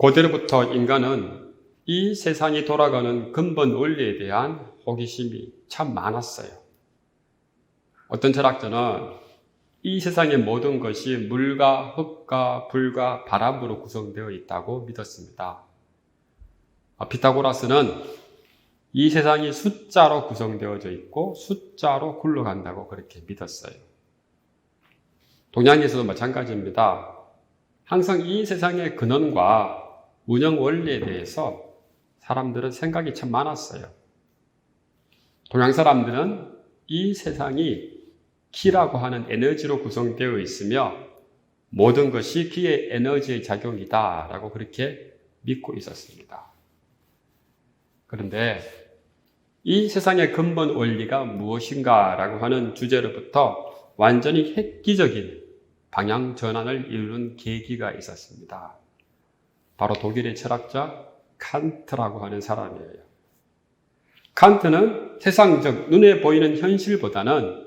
고대로부터 인간은 이 세상이 돌아가는 근본 원리에 대한 호기심이 참 많았어요. 어떤 철학자는 이 세상의 모든 것이 물과 흙과 불과 바람으로 구성되어 있다고 믿었습니다. 피타고라스는 이 세상이 숫자로 구성되어져 있고 숫자로 굴러간다고 그렇게 믿었어요. 동양에서도 마찬가지입니다. 항상 이 세상의 근원과 운영 원리에 대해서 사람들은 생각이 참 많았어요. 동양 사람들은 이 세상이 기라고 하는 에너지로 구성되어 있으며 모든 것이 기의 에너지의 작용이다 라고 그렇게 믿고 있었습니다. 그런데 이 세상의 근본 원리가 무엇인가 라고 하는 주제로부터 완전히 획기적인 방향 전환을 이루는 계기가 있었습니다. 바로 독일의 철학자 칸트라고 하는 사람이에요. 칸트는 세상적 눈에 보이는 현실보다는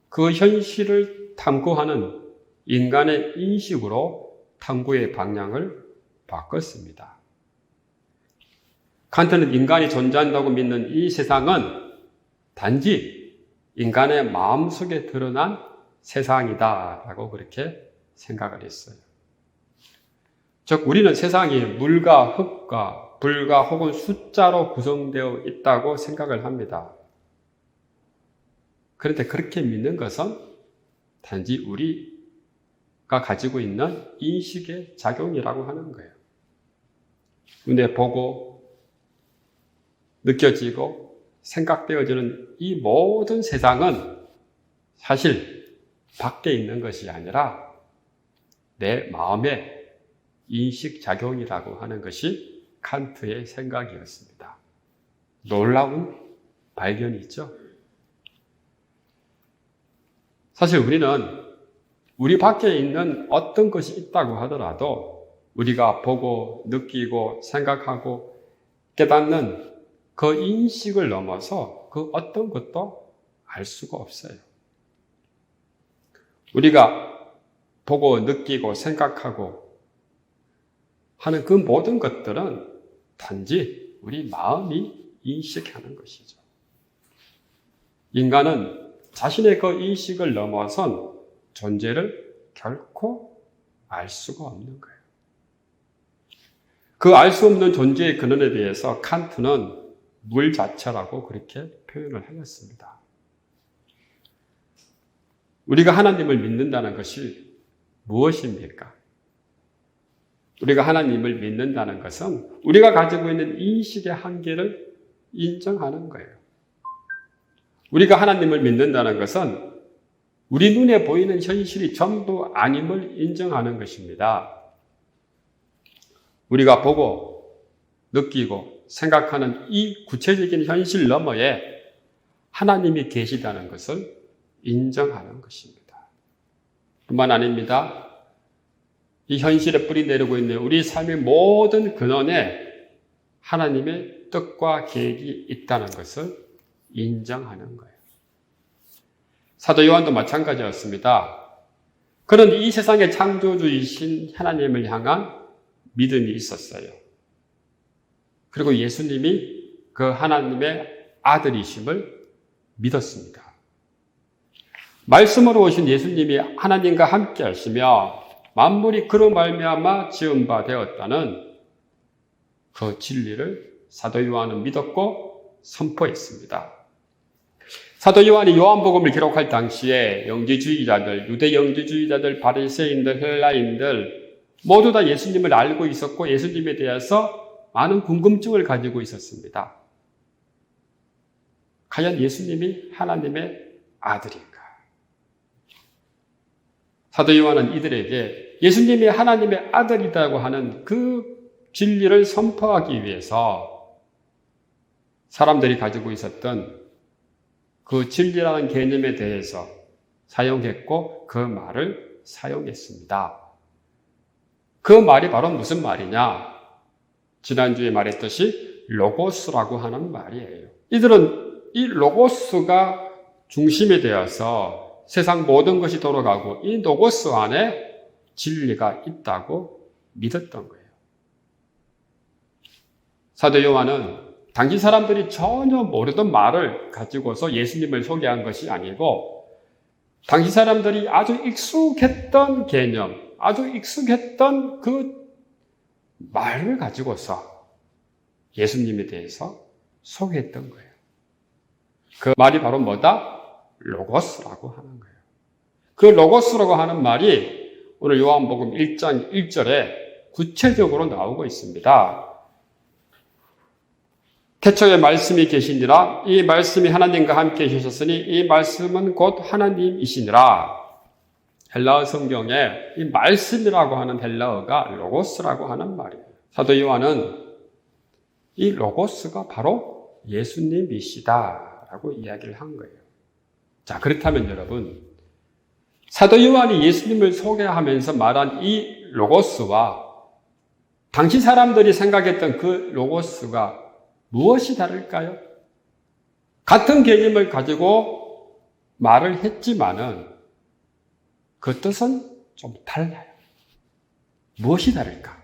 그 현실을 탐구하는 인간의 인식으로 탐구의 방향을 바꿨습니다. 칸트는 인간이 존재한다고 믿는 이 세상은 단지 인간의 마음속에 드러난 세상이다라고 그렇게 생각을 했어요. 즉 우리는 세상이 물과 흙과 불과 혹은 숫자로 구성되어 있다고 생각을 합니다. 그런데 그렇게 믿는 것은 단지 우리가 가지고 있는 인식의 작용이라고 하는 거예요. 눈에 보고 느껴지고 생각되어지는 이 모든 세상은 사실 밖에 있는 것이 아니라 내 마음의 인식작용이라고 하는 것이 칸트의 생각이었습니다. 놀라운 발견이죠. 사실 우리는 우리 밖에 있는 어떤 것이 있다고 하더라도 우리가 보고 느끼고 생각하고 깨닫는 그 인식을 넘어서 그 어떤 것도 알 수가 없어요. 우리가 보고 느끼고 생각하고 하는 그 모든 것들은 단지 우리 마음이 인식하는 것이죠. 인간은 자신의 그 인식을 넘어선 존재를 결코 알 수가 없는 거예요. 그 알 수 없는 존재의 근원에 대해서 칸트는 물 자체라고 그렇게 표현을 하였습니다. 우리가 하나님을 믿는다는 것이 무엇입니까? 우리가 하나님을 믿는다는 것은 우리가 가지고 있는 인식의 한계를 인정하는 거예요. 우리가 하나님을 믿는다는 것은 우리 눈에 보이는 현실이 전부 아님을 인정하는 것입니다. 우리가 보고 느끼고 생각하는 이 구체적인 현실 너머에 하나님이 계시다는 것을 인정하는 것입니다. 뿐만 아닙니다. 이 현실에 뿌리 내리고 있는 우리 삶의 모든 근원에 하나님의 뜻과 계획이 있다는 것을 인정하는 거예요. 사도 요한도 마찬가지였습니다. 그는 이 세상의 창조주이신 하나님을 향한 믿음이 있었어요. 그리고 예수님이 그 하나님의 아들이심을 믿었습니다. 말씀으로 오신 예수님이 하나님과 함께 하시며 만물이 그로 말미암아 지은 바 되었다는 그 진리를 사도 요한은 믿었고 선포했습니다. 사도 요한이 요한복음을 기록할 당시에 영지주의자들, 유대 영지주의자들, 바리새인들, 헬라인들 모두 다 예수님을 알고 있었고 예수님에 대해서 많은 궁금증을 가지고 있었습니다. 과연 예수님이 하나님의 아들인가? 사도 요한은 이들에게 예수님이 하나님의 아들이라고 하는 그 진리를 선포하기 위해서 사람들이 가지고 있었던 그 진리라는 개념에 대해서 사용했고 그 말을 사용했습니다. 그 말이 바로 무슨 말이냐? 지난주에 말했듯이 로고스라고 하는 말이에요. 이들은 이 로고스가 중심이 되어서 세상 모든 것이 돌아가고 이 로고스 안에 진리가 있다고 믿었던 거예요. 사도 요한은 당시 사람들이 전혀 모르던 말을 가지고서 예수님을 소개한 것이 아니고 당시 사람들이 아주 익숙했던 개념, 아주 익숙했던 그 말을 가지고서 예수님에 대해서 소개했던 거예요. 그 말이 바로 뭐다? 로고스라고 하는 거예요. 그 로고스라고 하는 말이 오늘 요한복음 1장 1절에 구체적으로 나오고 있습니다. 태초에 말씀이 계시니라. 이 말씀이 하나님과 함께 계셨으니 이 말씀은 곧 하나님이시니라. 헬라어 성경에 이 말씀이라고 하는 헬라어가 로고스라고 하는 말이에요. 사도 요한은 이 로고스가 바로 예수님이시다라고 이야기를 한 거예요. 자, 그렇다면 여러분, 사도 요한이 예수님을 소개하면서 말한 이 로고스와 당시 사람들이 생각했던 그 로고스가 무엇이 다를까요? 같은 개념을 가지고 말을 했지만은 그 뜻은 좀 달라요. 무엇이 다를까?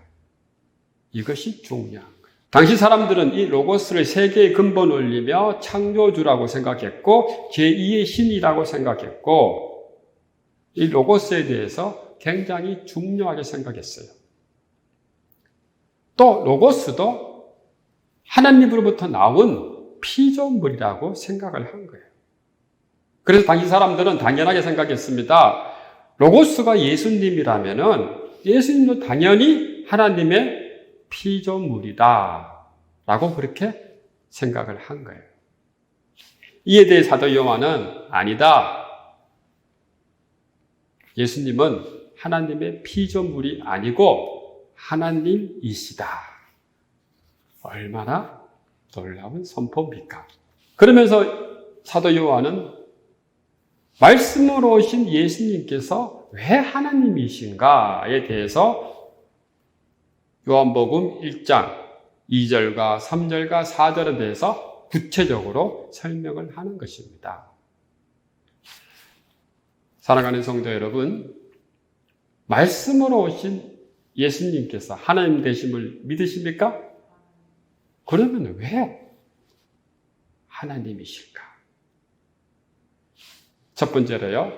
이것이 중요한 거예요. 당시 사람들은 이 로고스를 세계의 근본 원리며 창조주라고 생각했고 제2의 신이라고 생각했고 이 로고스에 대해서 굉장히 중요하게 생각했어요. 또 로고스도 하나님으로부터 나온 피조물이라고 생각을 한 거예요. 그래서 당시 사람들은 당연하게 생각했습니다. 로고스가 예수님이라면은 예수님도 당연히 하나님의 피조물이다 라고 그렇게 생각을 한 거예요. 이에 대해 사도 요한은 아니다. 예수님은 하나님의 피조물이 아니고 하나님이시다. 얼마나 놀라운 선포입니까? 그러면서 사도 요한은 말씀으로 오신 예수님께서 왜 하나님이신가에 대해서 요한복음 1장 2절과 3절과 4절에 대해서 구체적으로 설명을 하는 것입니다. 사랑하는 성도 여러분, 말씀으로 오신 예수님께서 하나님 되심을 믿으십니까? 그러면 왜 하나님이실까? 첫 번째로요,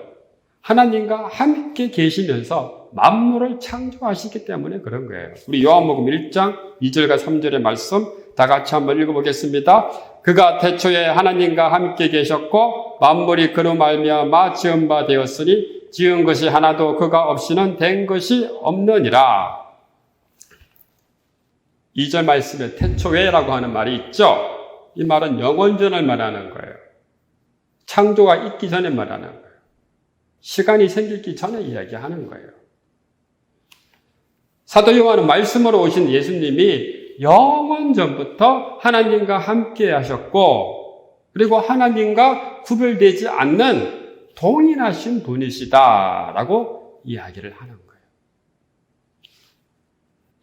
하나님과 함께 계시면서 만물을 창조하시기 때문에 그런 거예요. 우리 요한복음 1장 2절과 3절의 말씀 다 같이 한번 읽어보겠습니다. 그가 태초에 하나님과 함께 계셨고 만물이 그로 말미암아 지은 바 되었으니 지은 것이 하나도 그가 없이는 된 것이 없느니라. 2절 말씀에 태초에라고 하는 말이 있죠. 이 말은 영원전을 말하는 거예요. 창조가 있기 전에 말하는 거예요. 시간이 생기기 전에 이야기하는 거예요. 사도 요한은 말씀으로 오신 예수님이 영원 전부터 하나님과 함께 하셨고 그리고 하나님과 구별되지 않는 동일하신 분이시다라고 이야기를 하는 거예요.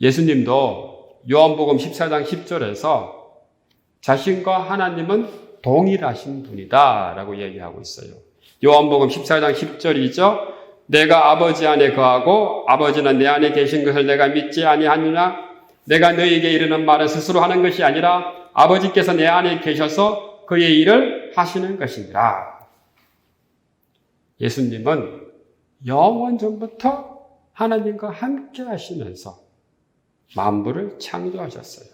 예수님도 요한복음 14장 10절에서 자신과 하나님은 동일하신 분이다라고 얘기하고 있어요. 요한복음 14장 10절이죠. 내가 아버지 안에 거하고 아버지는 내 안에 계신 것을 내가 믿지 아니하느냐? 내가 너희에게 이르는 말은 스스로 하는 것이 아니라 아버지께서 내 안에 계셔서 그의 일을 하시는 것이니라. 예수님은 영원 전부터 하나님과 함께 하시면서 만물을 창조하셨어요.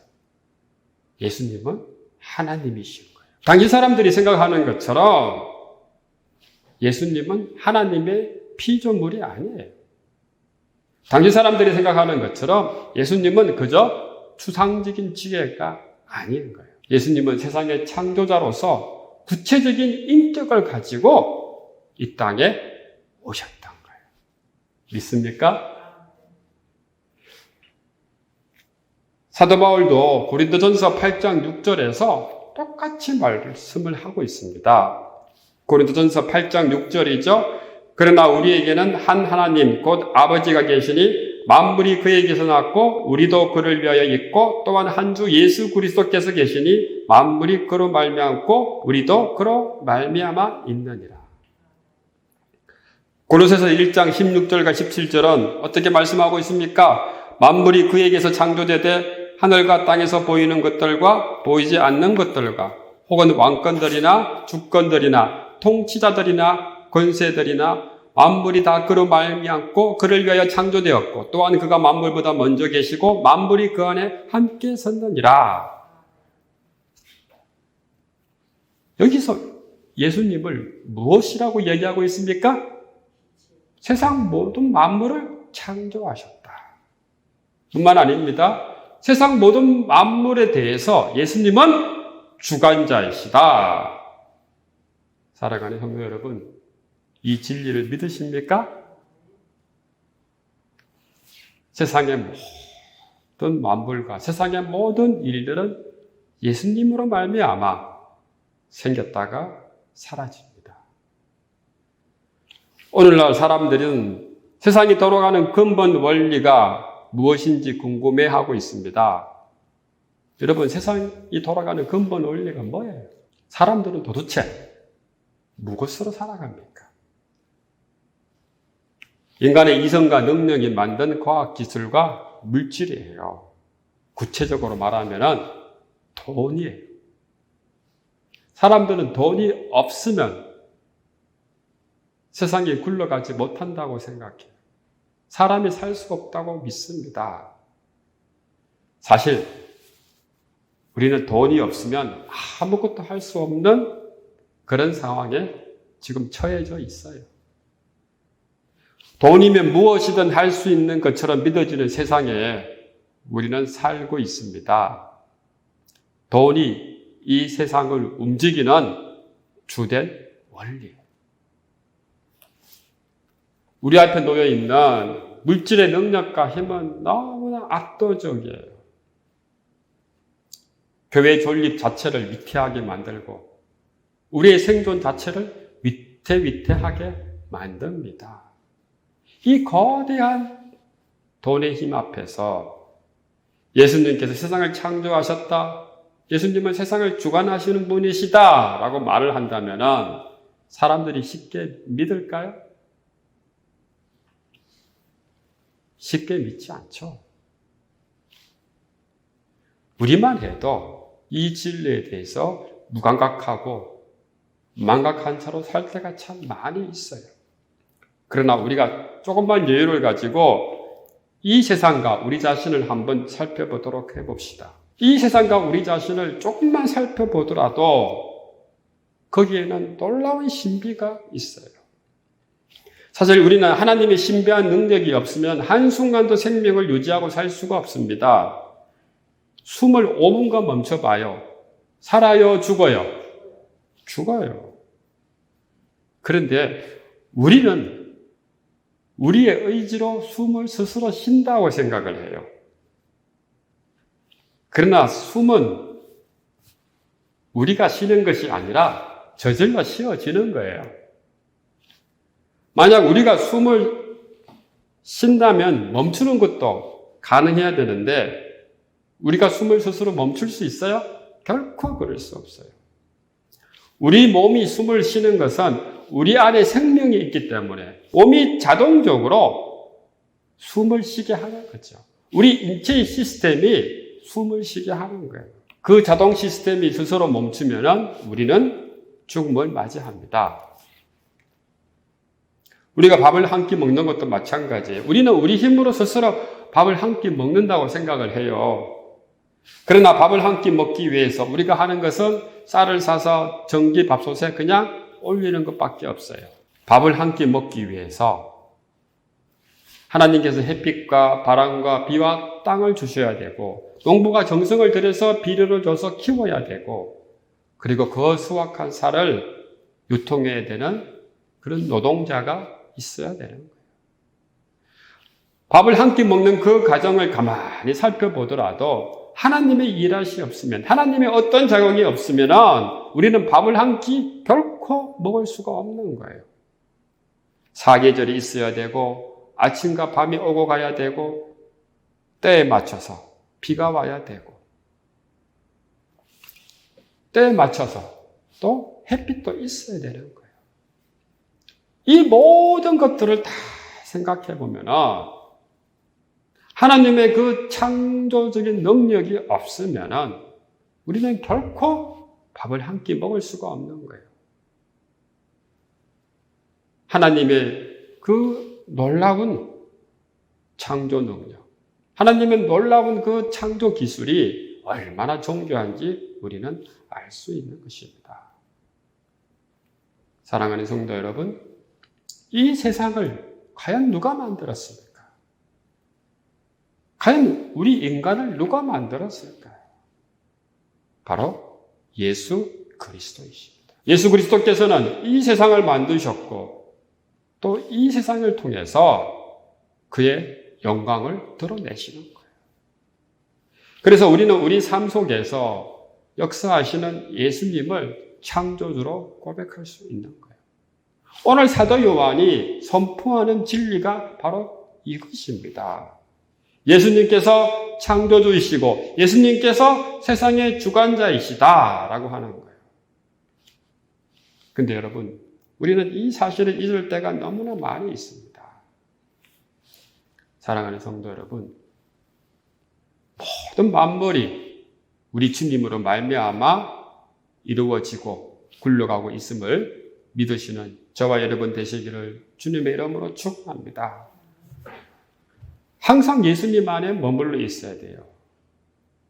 예수님은 하나님이신 거예요. 당시 사람들이 생각하는 것처럼 예수님은 하나님의 피조물이 아니에요. 당시 사람들이 생각하는 것처럼 예수님은 그저 추상적인 지혜가 아닌 거예요. 예수님은 세상의 창조자로서 구체적인 인격을 가지고 이 땅에 오셨던 거예요. 믿습니까? 사도 바울도 고린도전서 8장 6절에서 똑같이 말씀을 하고 있습니다. 고린도전서 8장 6절이죠. 그러나 우리에게는 한 하나님 곧 아버지가 계시니 만물이 그에게서 났고 우리도 그를 위하여 있고 또한 한 주 예수 그리스도께서 계시니 만물이 그로 말미암고 우리도 그로 말미암아 있느니라. 고린도전서 1장 16절과 17절은 어떻게 말씀하고 있습니까? 만물이 그에게서 창조되되 하늘과 땅에서 보이는 것들과 보이지 않는 것들과 혹은 왕권들이나 주권들이나 통치자들이나 권세들이나 만물이 다 그로 말미암고 그를 위하여 창조되었고 또한 그가 만물보다 먼저 계시고 만물이 그 안에 함께 섰느니라. 여기서 예수님을 무엇이라고 얘기하고 있습니까? 세상 모든 만물을 창조하셨다. 뿐만 아닙니다. 세상 모든 만물에 대해서 예수님은 주관자이시다. 사랑하는 성도 여러분, 이 진리를 믿으십니까? 세상의 모든 만물과 세상의 모든 일들은 예수님으로 말미암아 생겼다가 사라집니다. 오늘날 사람들은 세상이 돌아가는 근본 원리가 무엇인지 궁금해하고 있습니다. 여러분, 세상이 돌아가는 근본 원리가 뭐예요? 사람들은 도대체 무엇으로 살아갑니까? 인간의 이성과 능력이 만든 과학기술과 물질이에요. 구체적으로 말하면 돈이에요. 사람들은 돈이 없으면 세상에 굴러가지 못한다고 생각해요. 사람이 살 수가 없다고 믿습니다. 사실 우리는 돈이 없으면 아무것도 할 수 없는 그런 상황에 지금 처해져 있어요. 돈이면 무엇이든 할 수 있는 것처럼 믿어지는 세상에 우리는 살고 있습니다. 돈이 이 세상을 움직이는 주된 원리. 우리 앞에 놓여 있는 물질의 능력과 힘은 너무나 압도적이에요. 교회 존립 자체를 위태하게 만들고 우리의 생존 자체를 위태위태하게 만듭니다. 이 거대한 돈의 힘 앞에서 예수님께서 세상을 창조하셨다, 예수님은 세상을 주관하시는 분이시다 라고 말을 한다면 사람들이 쉽게 믿을까요? 쉽게 믿지 않죠. 우리만 해도 이 진리에 대해서 무감각하고 망각한 채로 살 때가 참 많이 있어요. 그러나 우리가 조금만 여유를 가지고 이 세상과 우리 자신을 한번 살펴보도록 해봅시다. 이 세상과 우리 자신을 조금만 살펴보더라도 거기에는 놀라운 신비가 있어요. 사실 우리는 하나님의 신비한 능력이 없으면 한순간도 생명을 유지하고 살 수가 없습니다. 숨을 5분간 멈춰봐요. 살아요? 죽어요? 죽어요. 그런데 우리는 우리의 의지로 숨을 스스로 쉰다고 생각을 해요. 그러나 숨은 우리가 쉬는 것이 아니라 저절로 쉬어지는 거예요. 만약 우리가 숨을 쉰다면 멈추는 것도 가능해야 되는데 우리가 숨을 스스로 멈출 수 있어요? 결코 그럴 수 없어요. 우리 몸이 숨을 쉬는 것은 우리 안에 생명이 있기 때문에 몸이 자동적으로 숨을 쉬게 하는 거죠. 우리 인체의 시스템이 숨을 쉬게 하는 거예요. 그 자동 시스템이 스스로 멈추면 우리는 죽음을 맞이합니다. 우리가 밥을 한 끼 먹는 것도 마찬가지예요. 우리는 우리 힘으로 스스로 밥을 한 끼 먹는다고 생각을 해요. 그러나 밥을 한 끼 먹기 위해서 우리가 하는 것은 쌀을 사서 전기 밥솥에 그냥 올리는 것밖에 없어요. 밥을 한 끼 먹기 위해서 하나님께서 햇빛과 바람과 비와 땅을 주셔야 되고 농부가 정성을 들여서 비료를 줘서 키워야 되고 그리고 그 수확한 쌀을 유통해야 되는 그런 노동자가 있어야 되는 거예요. 밥을 한 끼 먹는 그 과정을 가만히 살펴보더라도 하나님의 일하시 없으면, 하나님의 어떤 작용이 없으면 우리는 밥을 한 끼 결코 먹을 수가 없는 거예요. 사계절이 있어야 되고 아침과 밤이 오고 가야 되고 때에 맞춰서 비가 와야 되고 때에 맞춰서 또 햇빛도 있어야 되는 거예요. 이 모든 것들을 다 생각해 보면 하나님의 그 창조적인 능력이 없으면 우리는 결코 밥을 한 끼 먹을 수가 없는 거예요. 하나님의 그 놀라운 창조 능력, 하나님의 놀라운 그 창조 기술이 얼마나 존귀한지 우리는 알 수 있는 것입니다. 사랑하는 성도 여러분, 이 세상을 과연 누가 만들었습니까? 과연 우리 인간을 누가 만들었을까요? 바로 예수 그리스도이십니다. 예수 그리스도께서는 이 세상을 만드셨고 또 이 세상을 통해서 그의 영광을 드러내시는 거예요. 그래서 우리는 우리 삶 속에서 역사하시는 예수님을 창조주로 고백할 수 있는 거예요. 오늘 사도 요한이 선포하는 진리가 바로 이것입니다. 예수님께서 창조주이시고 예수님께서 세상의 주관자이시다라고 하는 거예요. 근데 여러분, 우리는 이 사실을 잊을 때가 너무나 많이 있습니다. 사랑하는 성도 여러분, 모든 만물이 우리 주님으로 말미암아 이루어지고 굴러가고 있음을 믿으시는 저와 여러분 되시기를 주님의 이름으로 축원합니다. 항상 예수님 안에 머물러 있어야 돼요.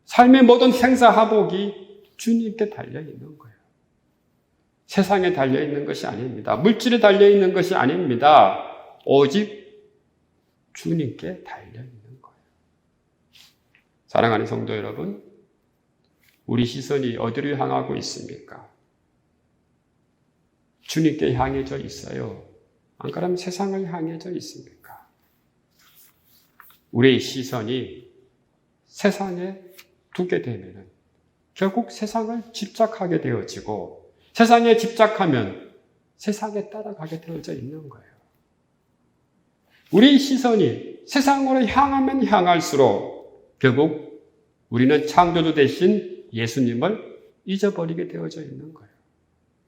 삶의 모든 생사화복이 주님께 달려있는 거예요. 세상에 달려있는 것이 아닙니다. 물질에 달려있는 것이 아닙니다. 오직 주님께 달려있는 거예요. 사랑하는 성도 여러분, 우리 시선이 어디로 향하고 있습니까? 주님께 향해져 있어요. 안 그러면 세상을 향해져 있습니까? 우리의 시선이 세상에 두게 되면 결국 세상을 집착하게 되어지고 세상에 집착하면 세상에 따라가게 되어져 있는 거예요. 우리의 시선이 세상으로 향하면 향할수록 결국 우리는 창조주 대신 예수님을 잊어버리게 되어져 있는 거예요.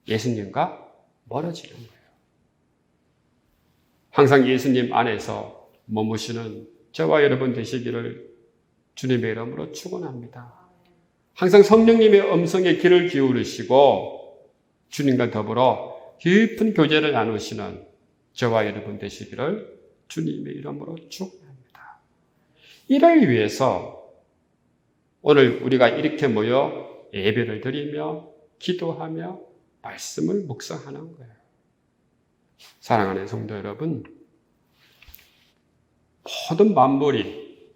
예수님과 멀어지는 거예요. 항상 예수님 안에서 머무시는 저와 여러분 되시기를 주님의 이름으로 축원합니다. 항상 성령님의 음성에 귀를 기울이시고 주님과 더불어 깊은 교제를 나누시는 저와 여러분 되시기를 주님의 이름으로 축원합니다. 이를 위해서 오늘 우리가 이렇게 모여 예배를 드리며 기도하며 말씀을 묵상하는 거예요. 사랑하는 성도 여러분, 모든 만물이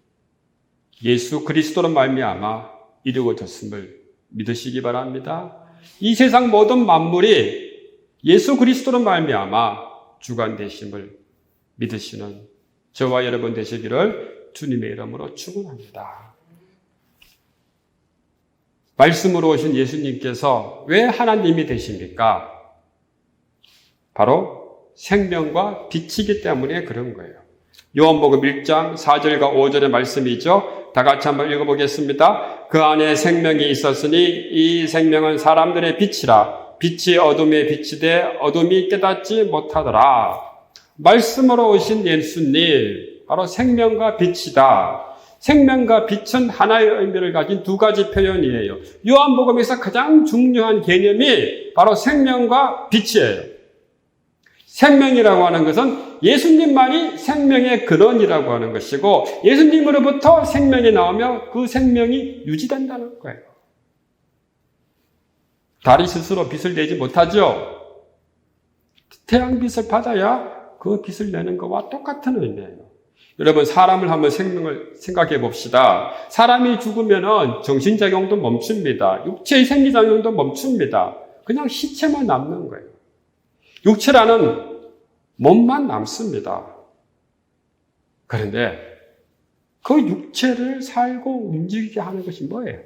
예수 그리스도로 말미암아 이루어졌음을 믿으시기 바랍니다. 이 세상 모든 만물이 예수 그리스도로 말미암아 주관되심을 믿으시는 저와 여러분 되시기를 주님의 이름으로 축원합니다. 말씀으로 오신 예수님께서 왜 하나님이 되십니까? 바로 생명과 빛이기 때문에 그런 거예요. 요한복음 1장 4절과 5절의 말씀이죠. 다 같이 한번 읽어보겠습니다. 그 안에 생명이 있었으니 이 생명은 사람들의 빛이라. 빛이 어둠에 비치되 어둠이 깨닫지 못하더라. 말씀으로 오신 예수님, 바로 생명과 빛이다. 생명과 빛은 하나의 의미를 가진 두 가지 표현이에요. 요한복음에서 가장 중요한 개념이 바로 생명과 빛이에요. 생명이라고 하는 것은 예수님만이 생명의 근원이라고 하는 것이고 예수님으로부터 생명이 나오며 그 생명이 유지된다는 거예요. 달이 스스로 빛을 내지 못하죠. 태양빛을 받아야 그 빛을 내는 것과 똑같은 의미예요. 여러분, 사람을 한번 생명을 생각해 봅시다. 사람이 죽으면 정신작용도 멈춥니다. 육체의 생리작용도 멈춥니다. 그냥 시체만 남는 거예요. 육체라는 몸만 남습니다. 그런데 그 육체를 살고 움직이게 하는 것이 뭐예요?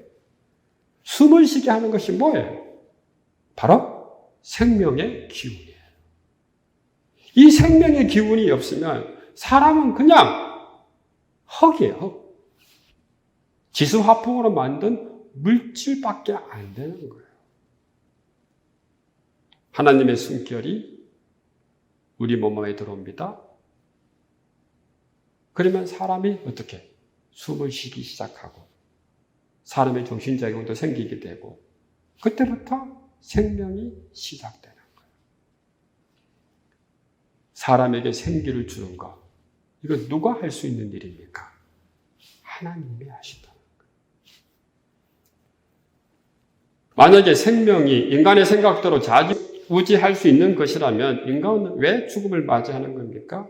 숨을 쉬게 하는 것이 뭐예요? 바로 생명의 기운이에요. 이 생명의 기운이 없으면 사람은 그냥 흙이에요, 흙. 지수화풍으로 만든 물질밖에 안 되는 거예요. 하나님의 숨결이 우리 몸에 들어옵니다. 그러면 사람이 어떻게? 숨을 쉬기 시작하고 사람의 정신작용도 생기게 되고 그때부터 생명이 시작되는 거예요. 사람에게 생기를 주는 것, 이거 누가 할 수 있는 일입니까? 하나님이 하신다는 거예요. 만약에 생명이 인간의 생각대로 좌지우지할 수 있는 것이라면 인간은 왜 죽음을 맞이하는 겁니까?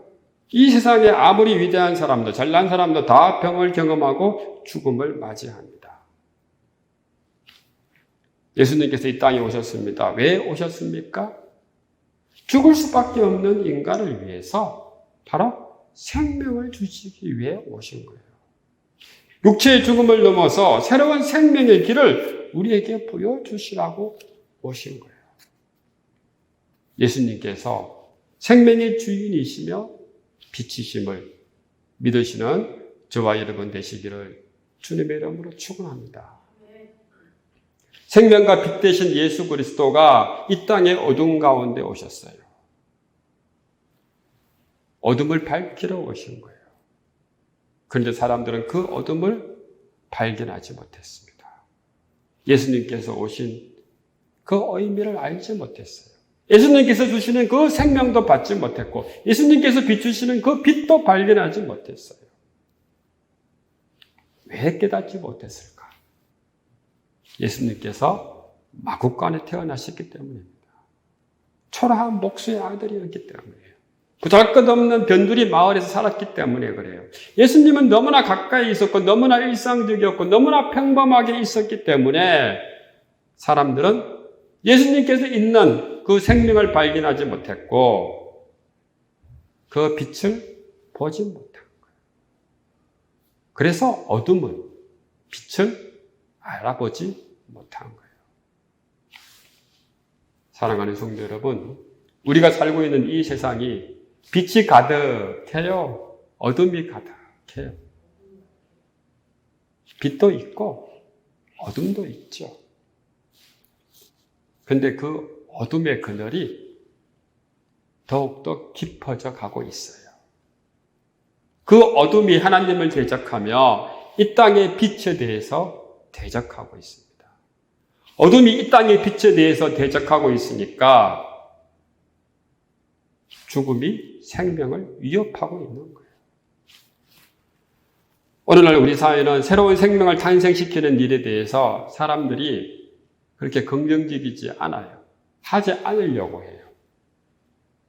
이 세상에 아무리 위대한 사람도 잘난 사람도 다 병을 경험하고 죽음을 맞이합니다. 예수님께서 이 땅에 오셨습니다. 왜 오셨습니까? 죽을 수밖에 없는 인간을 위해서 바로 생명을 주시기 위해 오신 거예요. 육체의 죽음을 넘어서 새로운 생명의 길을 우리에게 보여주시라고 오신 거예요. 예수님께서 생명의 주인이시며 빛이심을 믿으시는 저와 여러분 되시기를 주님의 이름으로 축원합니다. 생명과 빛 되신 예수 그리스도가 이 땅의 어둠 가운데 오셨어요. 어둠을 밝히러 오신 거예요. 그런데 사람들은 그 어둠을 발견하지 못했습니다. 예수님께서 오신 그 의미를 알지 못했어요. 예수님께서 주시는 그 생명도 받지 못했고 예수님께서 비추시는 그 빛도 발견하지 못했어요. 왜 깨닫지 못했을까? 예수님께서 마구간에 태어나셨기 때문입니다. 초라한 목수의 아들이었기 때문이에요. 보잘것없는 변두리 마을에서 살았기 때문에 그래요. 예수님은 너무나 가까이 있었고 너무나 일상적이었고 너무나 평범하게 있었기 때문에 사람들은 예수님께서 있는 그 생명을 발견하지 못했고 그 빛을 보지 못한 거예요. 그래서 어둠은 빛을 알아보지 못한 거예요. 사랑하는 성도 여러분, 우리가 살고 있는 이 세상이 빛이 가득해요? 어둠이 가득해요? 빛도 있고 어둠도 있죠. 그런데 그 어둠의 그늘이 더욱더 깊어져 가고 있어요. 그 어둠이 하나님을 대적하며 이 땅의 빛에 대해서 대적하고 있습니다. 어둠이 이 땅의 빛에 대해서 대적하고 있으니까 죽음이 생명을 위협하고 있는 거예요. 오늘날 우리 사회는 새로운 생명을 탄생시키는 일에 대해서 사람들이 그렇게 긍정적이지 않아요. 하지 않으려고 해요.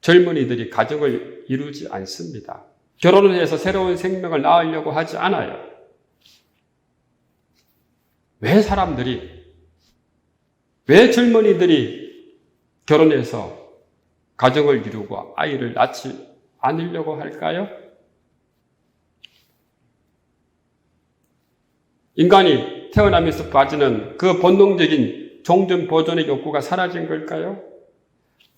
젊은이들이 가정을 이루지 않습니다. 결혼을 해서 새로운 생명을 낳으려고 하지 않아요. 왜 젊은이들이 결혼해서 가정을 이루고 아이를 낳지 않으려고 할까요? 인간이 태어나면서 빠지는 그 본능적인 종전 보존의 욕구가 사라진 걸까요?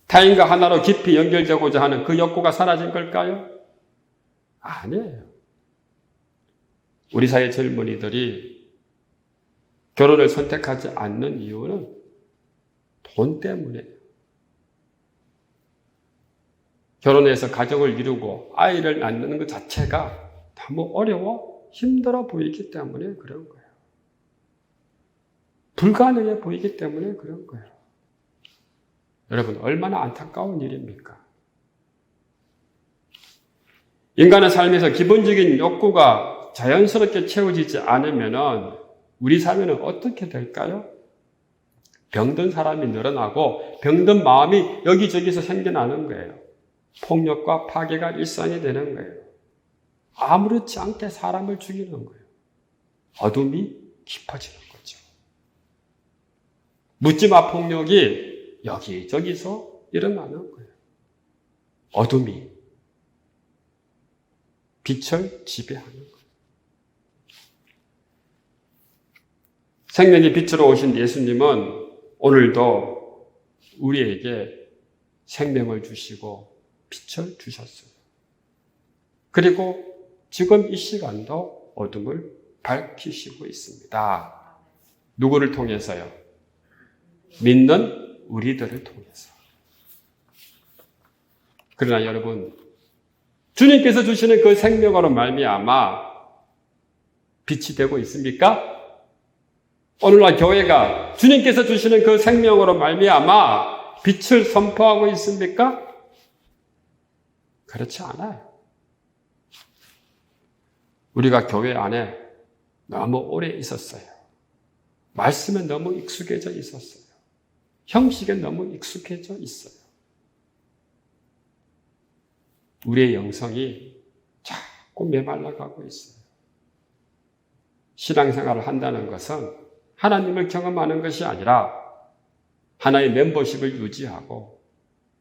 타인과 하나로 깊이 연결되고자 하는 그 욕구가 사라진 걸까요? 아니에요. 우리 사회 젊은이들이 결혼을 선택하지 않는 이유는 돈 때문에 결혼해서 가정을 이루고 아이를 낳는 것 자체가 너무 어려워 힘들어 보이기 때문에 그런 거예요. 불가능해 보이기 때문에 그런 거예요. 여러분, 얼마나 안타까운 일입니까? 인간의 삶에서 기본적인 욕구가 자연스럽게 채워지지 않으면 우리 사회는 어떻게 될까요? 병든 사람이 늘어나고 병든 마음이 여기저기서 생겨나는 거예요. 폭력과 파괴가 일상이 되는 거예요. 아무렇지 않게 사람을 죽이는 거예요. 어둠이 깊어지는 거죠. 묻지마 폭력이 여기저기서 일어나는 거예요. 어둠이 빛을 지배하는 거예요. 생명의 빛으로 오신 예수님은 오늘도 우리에게 생명을 주시고 빛을 주셨어요. 그리고 지금 이 시간도 어둠을 밝히시고 있습니다. 누구를 통해서요? 믿는 우리들을 통해서. 그러나 여러분, 주님께서 주시는 그 생명으로 말미암아 빛이 되고 있습니까? 오늘날 교회가 주님께서 주시는 그 생명으로 말미암아 빛을 선포하고 있습니까? 그렇지 않아요. 우리가 교회 안에 너무 오래 있었어요. 말씀에 너무 익숙해져 있었어요. 형식에 너무 익숙해져 있어요. 우리의 영성이 자꾸 메말라가고 있어요. 신앙생활을 한다는 것은 하나님을 경험하는 것이 아니라 하나의 멤버십을 유지하고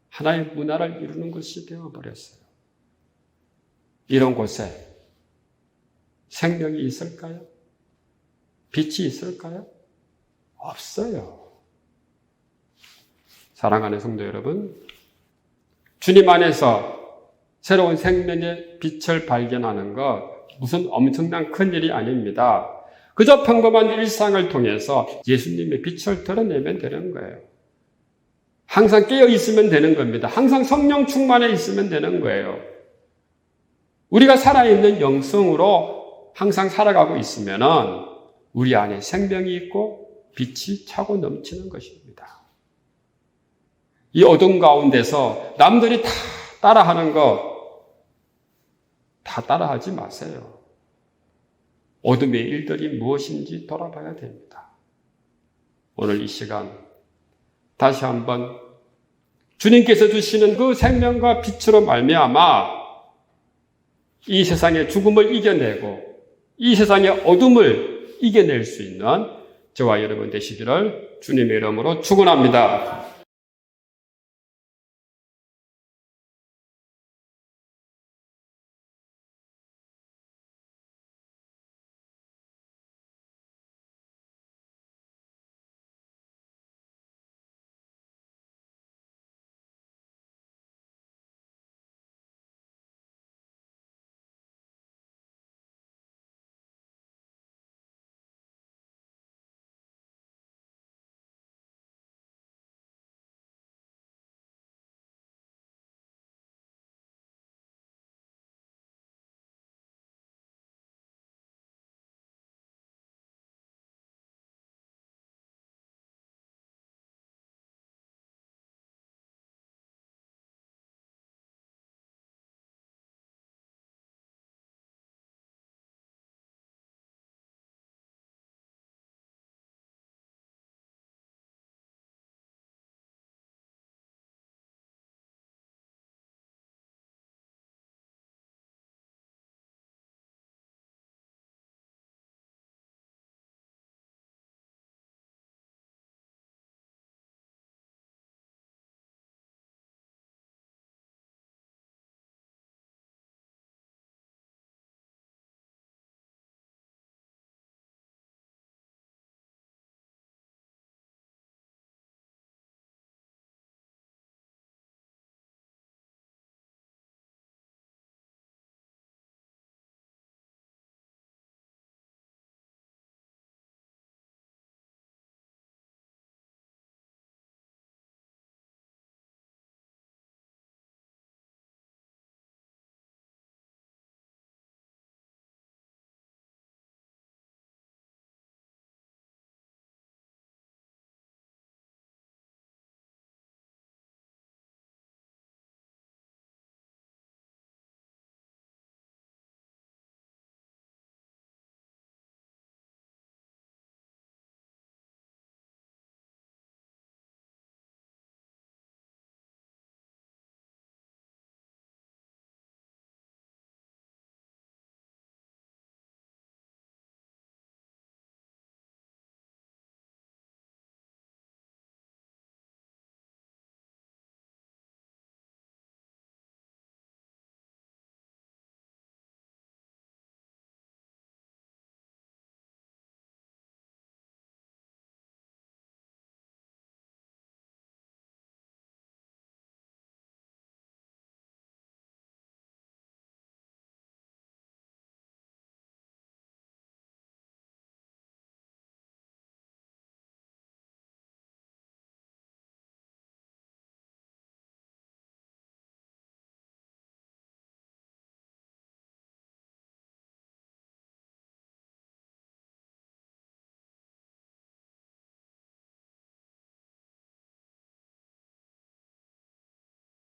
하나의 문화를 이루는 것이 되어버렸어요. 이런 곳에 생명이 있을까요? 빛이 있을까요? 없어요. 사랑하는 성도 여러분, 주님 안에서 새로운 생명의 빛을 발견하는 것 무슨 엄청난 큰일이 아닙니다. 그저 평범한 일상을 통해서 예수님의 빛을 드러내면 되는 거예요. 항상 깨어 있으면 되는 겁니다. 항상 성령 충만해 있으면 되는 거예요. 우리가 살아있는 영성으로 항상 살아가고 있으면 우리 안에 생명이 있고 빛이 차고 넘치는 것입니다. 이 어둠 가운데서 남들이 다 따라하는 거 다 따라하지 마세요. 어둠의 일들이 무엇인지 돌아봐야 됩니다. 오늘 이 시간 다시 한번 주님께서 주시는 그 생명과 빛으로 말미암아 이 세상의 죽음을 이겨내고 이 세상의 어둠을 이겨낼 수 있는 저와 여러분 되시기를 주님의 이름으로 축원합니다.